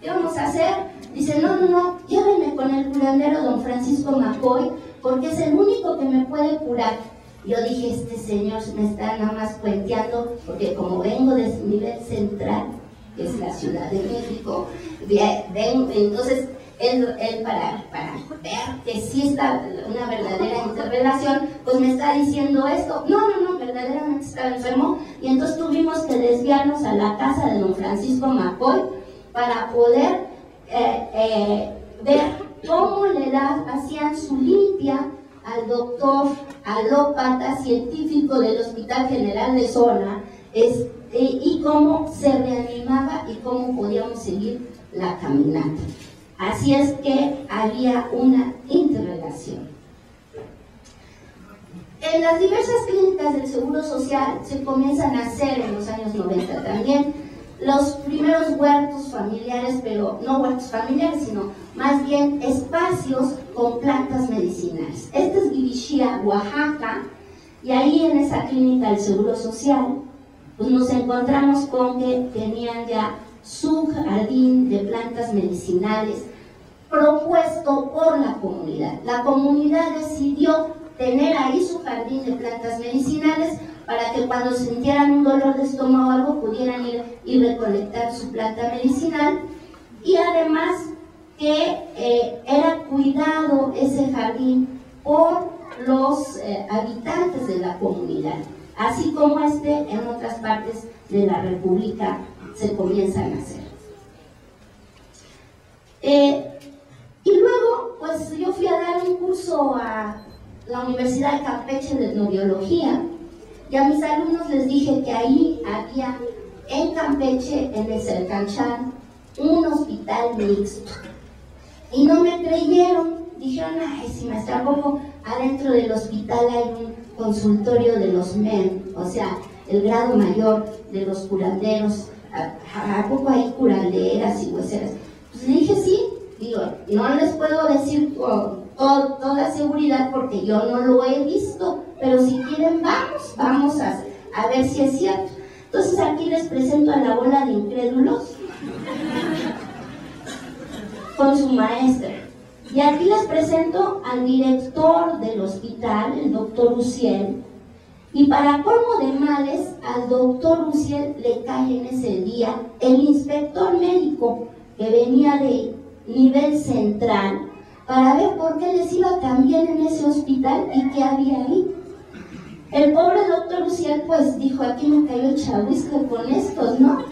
¿qué vamos a hacer? Dice, no, llévenme con el curandero don Francisco Macoy, porque es el único que me puede curar. Yo dije, este señor me está nada más cuenteando, porque como vengo de nivel central, que es la Ciudad de México, entonces él para ver que sí está una verdadera interrelación, pues me está diciendo esto. No, verdaderamente estaba enfermo, y entonces tuvimos que desviarnos a la casa de don Francisco Macoy para poder ver cómo le hacían su limpia al doctor alópata científico del Hospital General de Zona, y cómo se reanimaba y cómo podíamos seguir la caminata. Así es que había una interrelación. En las diversas clínicas del Seguro Social se comienzan a hacer en los años 90 también los primeros huertos familiares, pero no huertos familiares, sino más bien espacios con plantas medicinales. Este es Guivixía, Oaxaca, y ahí en esa clínica del Seguro Social, pues nos encontramos con que tenían ya su jardín de plantas medicinales propuesto por la comunidad. La comunidad decidió tener ahí su jardín de plantas medicinales para que cuando sintieran un dolor de estómago o algo pudieran ir y recolectar su planta medicinal, y además que era cuidado ese jardín por los habitantes de la comunidad, así como en otras partes de la República se comienzan a hacer. Y luego, pues yo fui a dar un curso a la Universidad de Campeche de etnobiología, y a mis alumnos les dije que ahí había en Campeche, en el Cercanchán, un hospital mixto. Y no me creyeron, dijeron, ay, si maestra, ¿a poco adentro del hospital hay un consultorio de los MEN, o sea, el grado mayor de los curanderos ¿a poco hay curanderas y hueseras? Pues le dije sí, digo, no les puedo decir con toda seguridad porque yo no lo he visto, pero si quieren vamos a ver si es cierto. Entonces aquí les presento a la bola de incrédulos con su maestra. Y aquí les presento al director del hospital, el doctor Uciel. Y para colmo de males, al doctor Uciel le cae en ese día el inspector médico que venía de nivel central para ver por qué les iba tan bien en ese hospital y qué había ahí. El pobre doctor Uciel pues dijo, aquí me cayó el chahuiscle con estos, ¿no?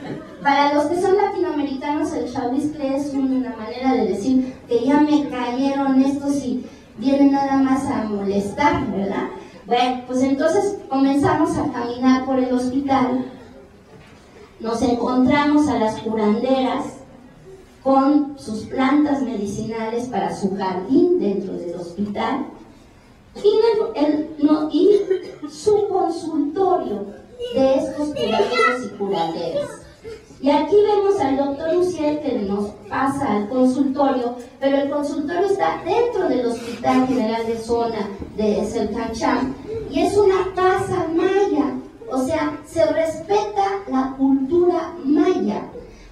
Para los que son latinoamericanos, el chahuiscle es una manera de decir que ya me cayeron estos y vienen nada más a molestar, ¿verdad? Bueno, pues entonces comenzamos a caminar por el hospital, nos encontramos a las curanderas con sus plantas medicinales para su jardín dentro del hospital y su consultorio de estos curanderos y curanderas. Y aquí vemos al doctor Uciel que nos pasa al consultorio, pero el consultorio está dentro del Hospital General de Zona de Selcancham y es una casa maya, o sea, se respeta la cultura maya,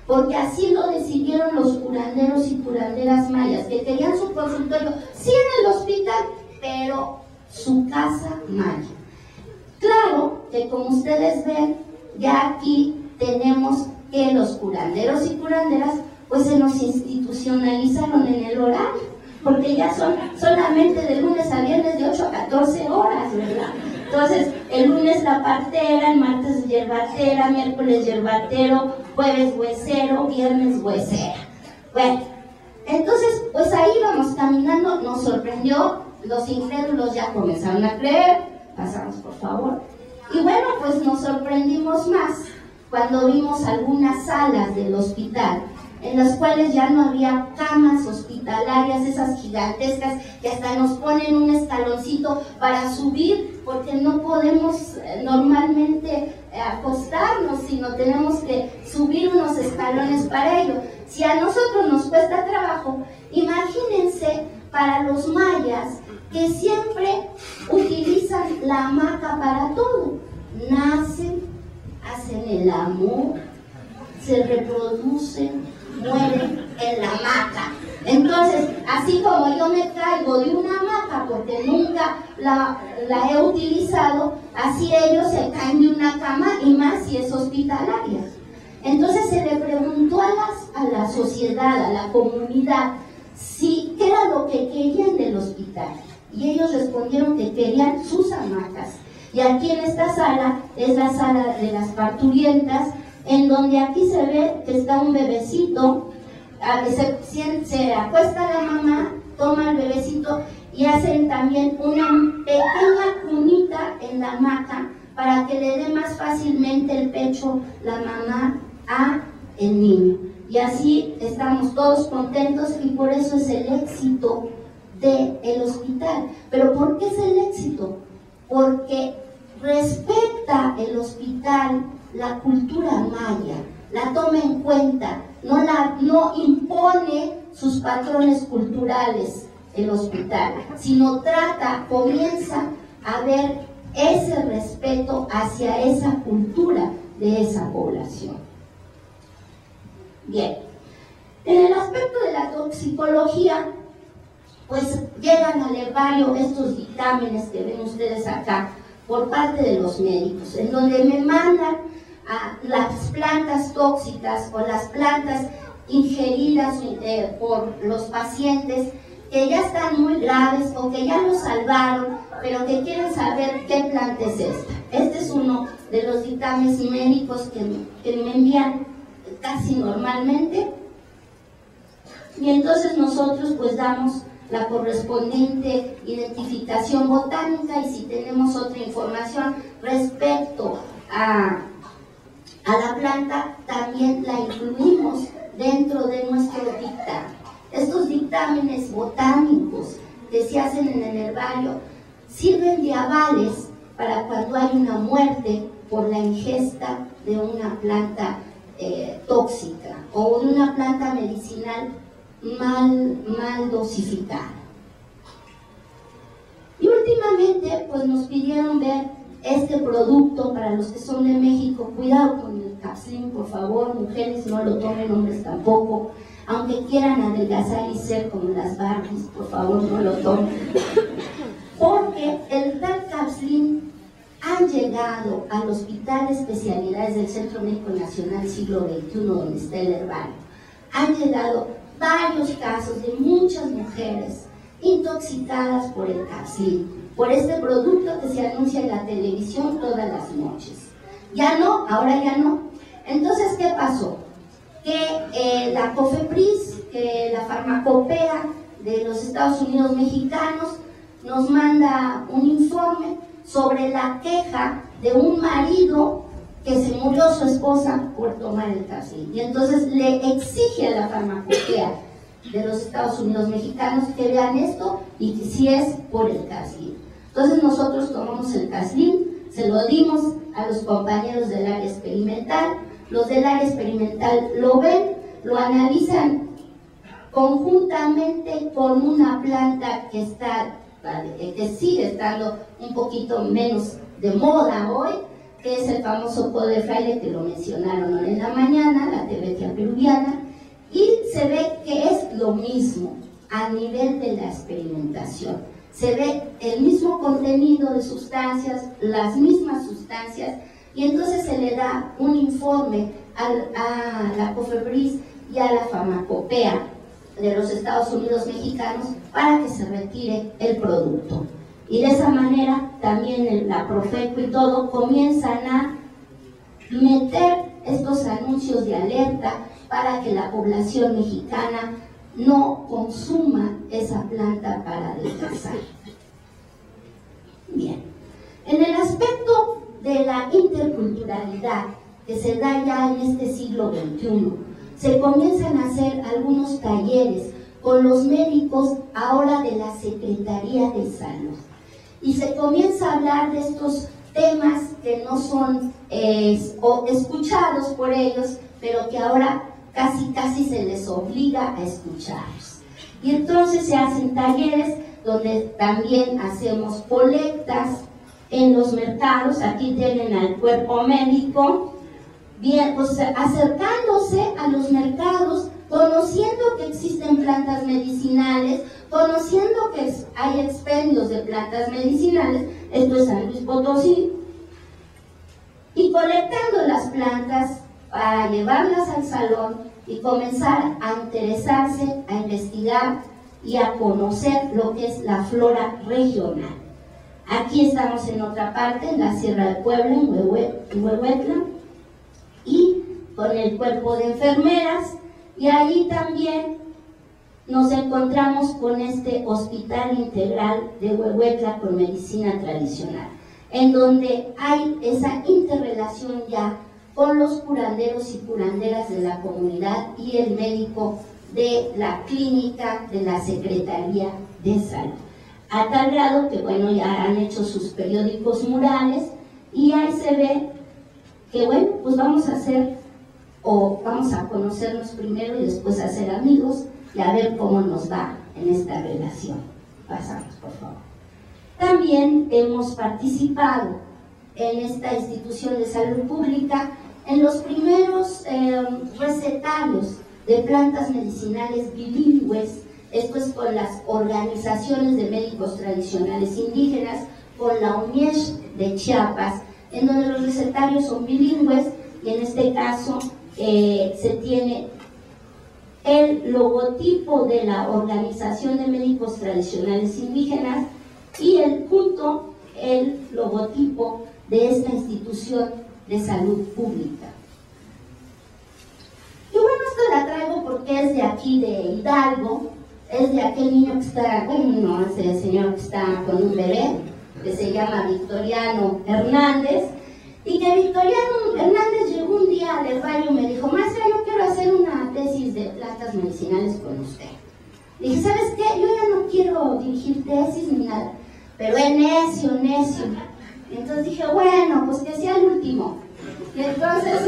porque así lo decidieron los curanderos y curanderas mayas, que querían su consultorio, sí en el hospital, pero su casa maya. Claro que como ustedes ven, ya aquí tenemos que los curanderos y curanderas pues se nos institucionalizaron en el horario, porque ya son solamente de lunes a viernes de 8 a 14 horas, ¿verdad? Entonces, el lunes la partera, el martes yerbatera, miércoles yerbatero, jueves huesero, viernes huesera. Bueno, entonces, pues ahí vamos caminando, nos sorprendió, los incrédulos ya comenzaron a creer, pasamos por favor, y bueno, pues nos sorprendimos más cuando vimos algunas salas del hospital en las cuales ya no había camas hospitalarias, esas gigantescas que hasta nos ponen un escaloncito para subir, porque no podemos normalmente acostarnos, sino tenemos que subir unos escalones para ello. Si a nosotros nos cuesta trabajo, imagínense para los mayas que siempre utilizan la hamaca para todo. Nacen, hacen el amor, se reproducen, mueren en la hamaca. Entonces, así como yo me caigo de una hamaca porque nunca la he utilizado, así ellos se caen de una cama, y más si es hospitalaria. Entonces se le preguntó a la sociedad, a la comunidad, qué era lo que querían del hospital. Y ellos respondieron que querían sus hamacas. Y aquí en esta sala es la sala de las parturientas, en donde aquí se ve que está un bebecito, se acuesta la mamá, toma el bebecito y hacen también una pequeña cunita en la hamaca para que le dé más fácilmente el pecho la mamá a el niño. Y así estamos todos contentos y por eso es el éxito del hospital. ¿Pero por qué es el éxito? Porque respeta el hospital la cultura maya, la toma en cuenta, no impone sus patrones culturales el hospital, sino comienza a ver ese respeto hacia esa cultura de esa población. Bien, en el aspecto de la toxicología, pues llegan al herbario estos dictámenes que ven ustedes acá por parte de los médicos, en donde me mandan a las plantas tóxicas o las plantas ingeridas por los pacientes que ya están muy graves o que ya los salvaron, pero que quieren saber qué planta es esta. Este es uno de los dictámenes médicos que me envían casi normalmente, y entonces nosotros pues damos la correspondiente identificación botánica, y si tenemos otra información respecto a la planta, también la incluimos dentro de nuestro dictamen. Estos dictámenes botánicos que se hacen en el herbario sirven de avales para cuando hay una muerte por la ingesta de una planta tóxica o de una planta medicinal mal dosificada. Y últimamente pues nos pidieron ver este producto. Para los que son de México, cuidado con el Capslim, por favor, mujeres no lo tomen, hombres tampoco, aunque quieran adelgazar y ser como las Barbies, por favor no lo tomen, porque el tal Capslim han llegado al Hospital de Especialidades del Centro Médico Nacional Siglo XXI, donde está el herbario. Han llegado varios casos de muchas mujeres intoxicadas por el Capslim, por este producto que se anuncia en la televisión todas las noches. Ya no, ahora ya no. Entonces, ¿qué pasó? Que la COFEPRIS, que la farmacopea de los Estados Unidos mexicanos, nos manda un informe sobre la queja de un marido que se murió su esposa por tomar el Capslim. Y entonces le exige a la farmacopea de los Estados Unidos mexicanos que vean esto y que si es por el Capslim. Entonces nosotros tomamos el Capslim, se lo dimos a los compañeros del área experimental. Los del área experimental lo ven, lo analizan conjuntamente con una planta que sigue estando un poquito menos de moda hoy, que es el famoso po de fraile, que lo mencionaron en la mañana, la Tebetia peruviana, y se ve que es lo mismo a nivel de la experimentación. Se ve el mismo contenido de sustancias, las mismas sustancias, y entonces se le da un informe a la COFEPRIS y a la farmacopea de los Estados Unidos mexicanos para que se retire el producto. Y de esa manera también la Profeco y todo comienzan a meter estos anuncios de alerta para que la población mexicana no consuma esa planta para adelgazar. Bien, en el aspecto de la interculturalidad que se da ya en este siglo XXI, se comienzan a hacer algunos talleres con los médicos ahora de la Secretaría de Salud. Y se comienza a hablar de estos temas que no son escuchados por ellos, pero que ahora casi se les obliga a escucharlos. Y entonces se hacen talleres donde también hacemos colectas en los mercados. Aquí tienen al cuerpo médico, bien, pues acercándose a los mercados, conociendo que existen plantas medicinales, conociendo que hay expendios de plantas medicinales, esto es San Luis Potosí, y colectando las plantas para llevarlas al salón y comenzar a interesarse, a investigar y a conocer lo que es la flora regional. Aquí estamos en otra parte, en la Sierra de Puebla, en Huehuetla, y con el cuerpo de enfermeras, y allí también nos encontramos con este Hospital Integral de Huehuetla con medicina tradicional, en donde hay esa interrelación ya con los curanderos y curanderas de la comunidad y el médico de la clínica de la Secretaría de Salud. A tal grado que, bueno, ya han hecho sus periódicos murales y ahí se ve que, bueno, pues vamos a conocernos primero y después a ser amigos y a ver cómo nos va en esta relación. Pasamos, por favor. También hemos participado en esta institución de salud pública en los primeros recetarios de plantas medicinales bilingües, esto es con las organizaciones de médicos tradicionales indígenas, con la UNIESH de Chiapas, en donde los recetarios son bilingües, y en este caso se tiene el logotipo de la Organización de Médicos Tradicionales Indígenas y junto el logotipo de esta institución de salud pública. Y bueno, esto la traigo porque es de aquí de Hidalgo, es de aquel niño que está, bueno, ese señor que está con un bebé, que se llama Victoriano Hernández, y que Victoriano Hernández llegó un día al herbario y me dijo: maestra, yo quiero hacer una tesis de plantas medicinales con usted. Le dije: ¿sabes qué? Yo ya no quiero dirigir tesis ni nada, pero es necio. Entonces dije: bueno, pues que sea el último. Y entonces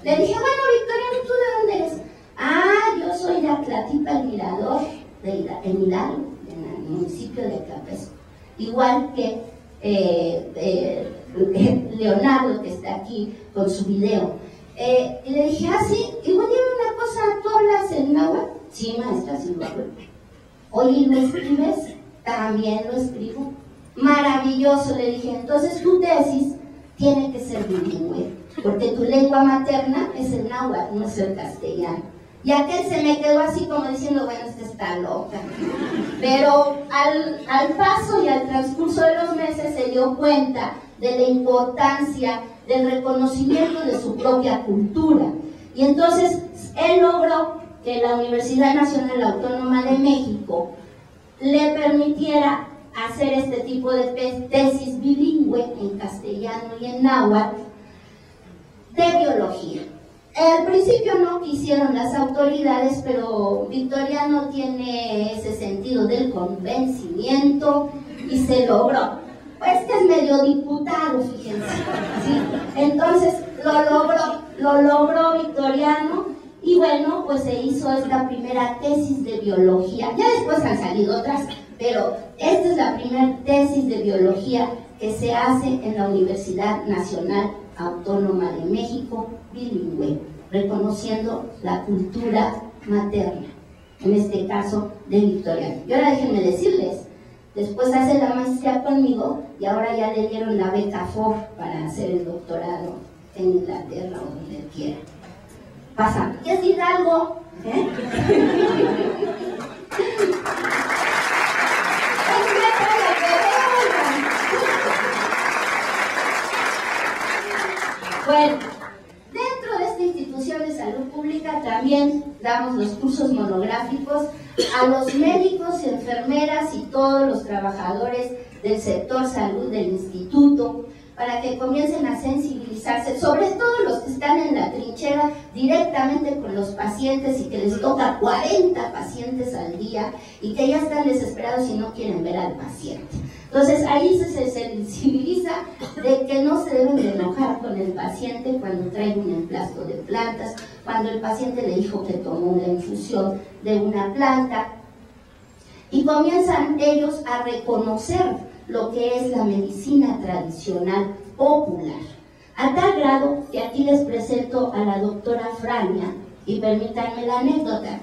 Le dije, bueno, Victoriano, ¿tú de dónde eres? Ah, yo soy de Atlatita, el Mirador, en Hidalgo, en el municipio de Capesco. Igual que Leonardo, que está aquí con su video. Y le dije, ah, sí, y voy a decir una cosa, ¿tú hablas en náhuatl? Sí, maestra, sí lo hablo. Oye, ¿lo escribes? También lo escribo. Maravilloso, le dije, entonces tu tesis tiene que ser bilingüe, porque tu lengua materna es el náhuatl, no es el castellano. Y aquel se me quedó así como diciendo, bueno, esta está loca. Pero al paso y al transcurso de los meses se dio cuenta de la importancia del reconocimiento de su propia cultura. Y entonces él logró que la Universidad Nacional Autónoma de México le permitiera hacer este tipo de tesis bilingüe en castellano y en náhuatl de biología. Al principio no quisieron las autoridades, pero Victoriano tiene ese sentido del convencimiento y se logró. Pues que es medio diputado, fíjense, ¿sí? Entonces lo logró Victoriano, y bueno, pues se hizo esta primera tesis de biología. Ya después han salido otras, pero esta es la primera tesis de biología que se hace en la Universidad Nacional Autónoma de México, bilingüe, reconociendo la cultura materna, en este caso de Victoriano. Y ahora déjenme decirles, después hace la maestría conmigo y ahora ya le dieron la beca Ford para hacer el doctorado en Inglaterra o donde quiera. Pasa, ¿quieres decir algo? Bueno, dentro de esta institución de salud pública también damos los cursos monográficos a los médicos, enfermeras y todos los trabajadores del sector salud del instituto, para que comiencen a sensibilizarse, sobre todo los que están en la trinchera directamente con los pacientes y que les toca 40 pacientes al día y que ya están desesperados y no quieren ver al paciente. Entonces ahí se sensibiliza de que no se deben de enojar con el paciente cuando trae un emplasto de plantas, cuando el paciente le dijo que tomó una infusión de una planta, y comienzan ellos a reconocer lo que es la medicina tradicional popular, a tal grado que aquí les presento a la doctora Frania, y permítanme la anécdota.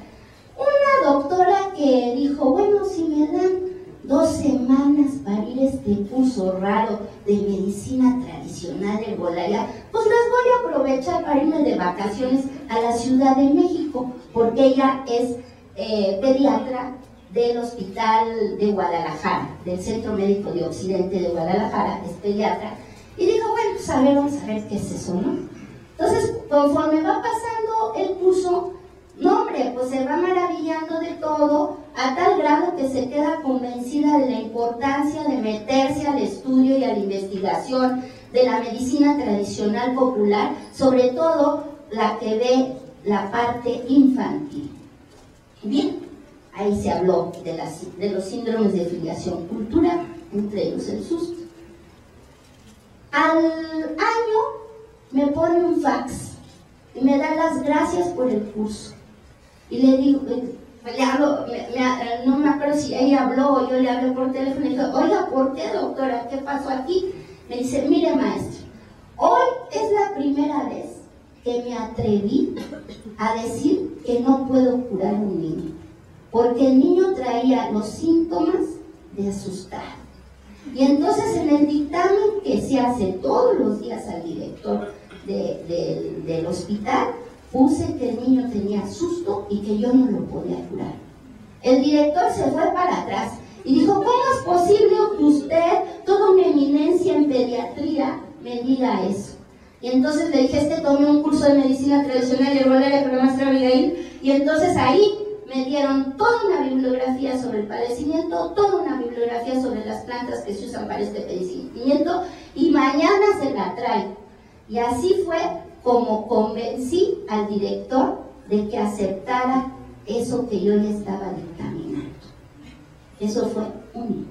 Una doctora que dijo, bueno, si me dan 2 semanas para ir a este curso raro de medicina tradicional de Bolaya, pues las voy a aprovechar para irme de vacaciones a la Ciudad de México, porque ella es pediatra del Hospital de Guadalajara, del Centro Médico de Occidente de Guadalajara, es pediatra, y dijo, bueno, pues a ver, vamos a ver qué es eso, ¿no? Entonces, conforme va pasando el curso, no, hombre, pues se va maravillando de todo, a tal grado que se queda convencida de la importancia de meterse al estudio y a la investigación de la medicina tradicional popular, sobre todo la que ve la parte infantil. Bien, ahí se habló de los síndromes de filiación cultural, entre ellos el susto. Al año me pone un fax y me da las gracias por el curso. Y le digo, le hablo, no me acuerdo si ella habló o yo le hablé por teléfono y dije, oiga, ¿por qué, doctora? ¿Qué pasó aquí? Me dice, mire, maestro, hoy es la primera vez que me atreví a decir que no puedo curar a un niño, porque el niño traía los síntomas de asustar. Y entonces en el dictamen que se hace todos los días al director del hospital, puse que el niño tenía susto y que yo no lo podía curar. El director se fue para atrás y dijo, ¿cómo es posible que usted, toda una eminencia en pediatría, me diga eso? Y entonces le dije, tomé un curso de medicina tradicional de Bolaya con la maestra Abigail, y entonces ahí me dieron toda una bibliografía sobre el padecimiento, toda una bibliografía sobre las plantas que se usan para este padecimiento, y mañana se la traigo. Y así fue como convencí al director de que aceptara eso que yo ya estaba dictaminando. Eso fue único.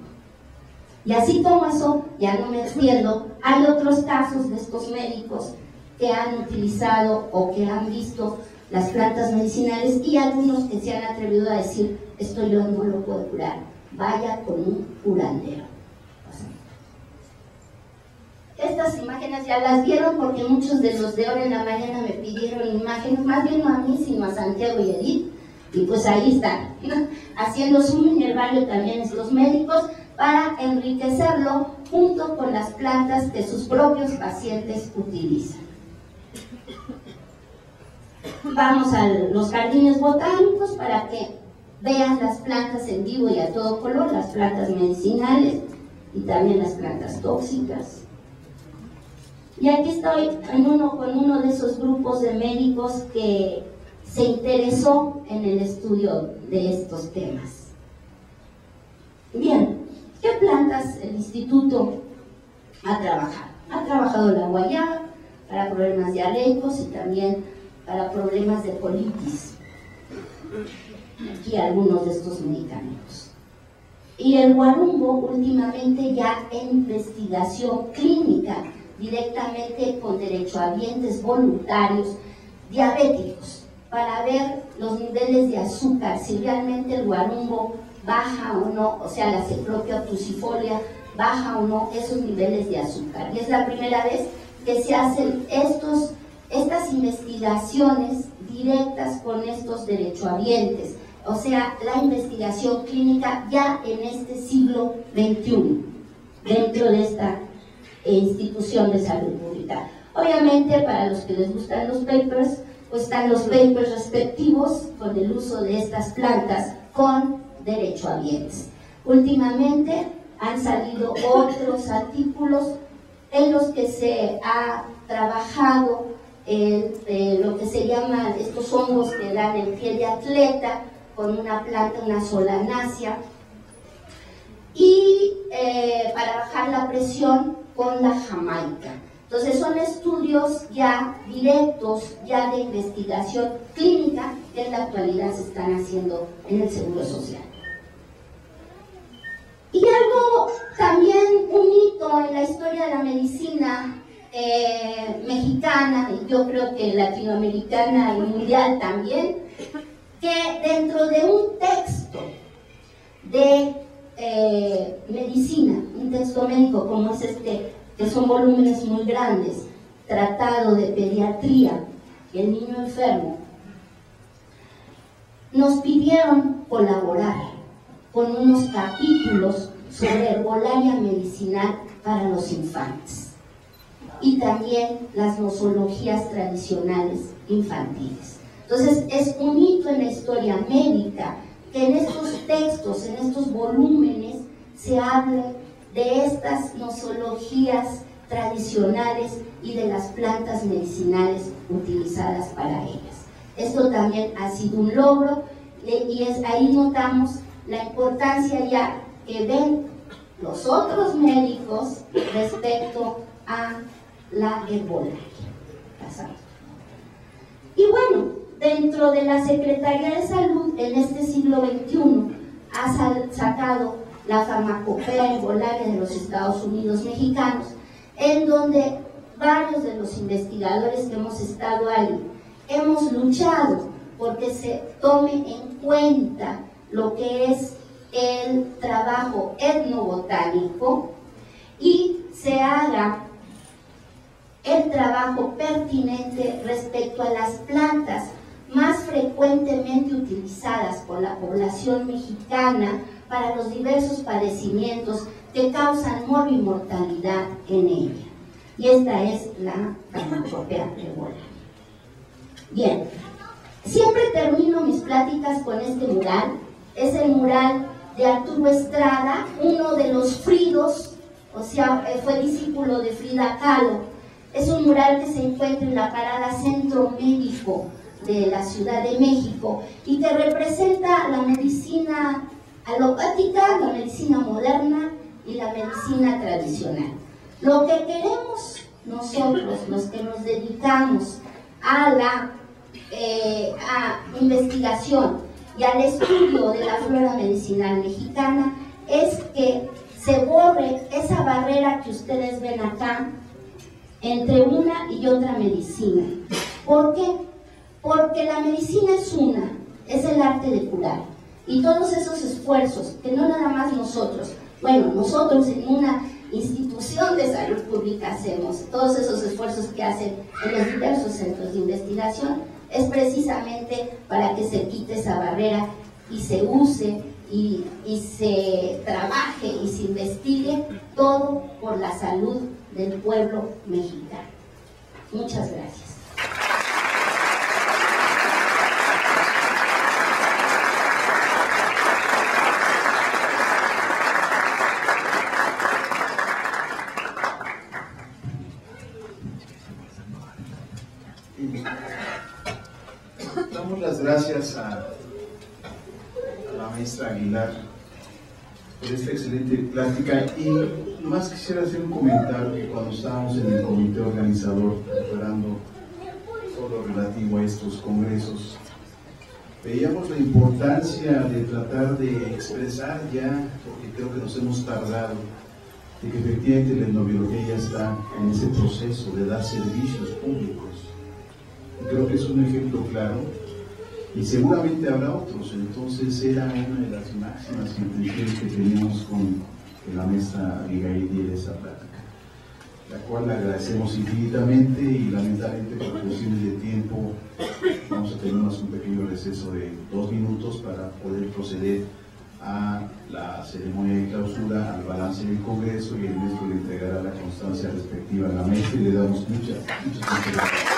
Y así como eso, ya no me extiendo, hay otros casos de estos médicos que han utilizado o que han visto las plantas medicinales y algunos que se han atrevido a decir, esto yo no lo puedo curar, vaya con un curandero. Estas imágenes ya las vieron porque muchos de los de Hoy en la Mañana me pidieron imágenes, más bien no a mí, sino a Santiago y Edith, y pues ahí están, ¿no? Haciendo zoom en el barrio también estos médicos para enriquecerlo junto con las plantas que sus propios pacientes utilizan. Vamos a los jardines botánicos para que vean las plantas en vivo y a todo color, las plantas medicinales y también las plantas tóxicas. Y aquí estoy con uno de esos grupos de médicos que se interesó en el estudio de estos temas. Bien, ¿qué plantas el instituto ha trabajado? Ha trabajado la guayaba para problemas diarreicos y también para problemas de colitis. Aquí algunos de estos medicamentos. Y el guarumbo últimamente ya en investigación clínica, directamente con derechohabientes voluntarios diabéticos, para ver los niveles de azúcar, si realmente el guarumbo baja o no, o sea, la Cecropia obtusifolia baja o no esos niveles de azúcar. Y es la primera vez que se hacen estas investigaciones directas con estos derechohabientes, o sea, la investigación clínica ya en este siglo XXI, dentro de esta institución de salud pública. Obviamente, para los que les gustan los papers, pues están los papers respectivos con el uso de estas plantas con derechohabientes. Últimamente han salido otros artículos en los que se ha trabajado lo que se llaman estos hongos que dan el pie de atleta con una planta, una solanácea, y para bajar la presión con la jamaica. Entonces son estudios ya directos, ya de investigación clínica que en la actualidad se están haciendo en el Seguro Social. Y algo también un hito en la historia de la medicina mexicana, y yo creo que latinoamericana y mundial también, que dentro de un texto de medicina, un texto médico como es este, que son volúmenes muy grandes, Tratado de Pediatría, el niño enfermo, nos pidieron colaborar con unos capítulos sobre herbolaria medicinal para los infantes y también las nosologías tradicionales infantiles. Entonces es un hito en la historia médica que en estos textos, en estos volúmenes, se hable de estas nosologías tradicionales y de las plantas medicinales utilizadas para ellas. Esto también ha sido un logro y ahí notamos la importancia ya que ven los otros médicos respecto a la herbolaria. Y bueno, dentro de la Secretaría de Salud en este siglo XXI ha sacado la farmacopea herbolaria de los Estados Unidos mexicanos, en donde varios de los investigadores que hemos estado ahí hemos luchado porque se tome en cuenta lo que es el trabajo etnobotánico y se haga el trabajo pertinente respecto a las plantas más frecuentemente utilizadas por la población mexicana para los diversos padecimientos que causan morbimortalidad en ella. Y esta es la farmacopea herbolaria. Bien, siempre termino mis pláticas con este mural. Es el mural de Arturo Estrada, uno de los Fridos, o sea, fue discípulo de Frida Kahlo. Es un mural que se encuentra en la parada Centro Médico de la Ciudad de México y que representa la medicina alopática, la medicina moderna y la medicina tradicional. Lo que queremos nosotros, los que nos dedicamos a la investigación y al estudio de la flora medicinal mexicana, es que se borre esa barrera que ustedes ven acá entre una y otra medicina. ¿Por qué? Porque la medicina es el arte de curar. Y todos esos esfuerzos, que no nada más nosotros en una institución de salud pública hacemos, todos esos esfuerzos que hacen en los diversos centros de investigación, es precisamente para que se quite esa barrera y se use y se trabaje y se investigue todo por la salud del pueblo mexicano. Muchas gracias. Damos las gracias a la maestra Aguilar por esta excelente plática, y más quisiera hacer un comentario que cuando estábamos en el comité organizador preparando todo lo relativo a estos congresos, veíamos la importancia de tratar de expresar ya, porque creo que nos hemos tardado, de que efectivamente la endobiología ya está en ese proceso de dar servicios públicos. Creo que es un ejemplo claro, y seguramente habrá otros. Entonces era una de las máximas intenciones que teníamos con la maestra Abigail de esa plática, la cual le agradecemos infinitamente, y lamentablemente por cuestiones de tiempo vamos a tener un pequeño receso de 2 minutos para poder proceder a la ceremonia de clausura, al balance del Congreso, y el maestro le entregará la constancia respectiva a la maestra, y le damos muchas gracias.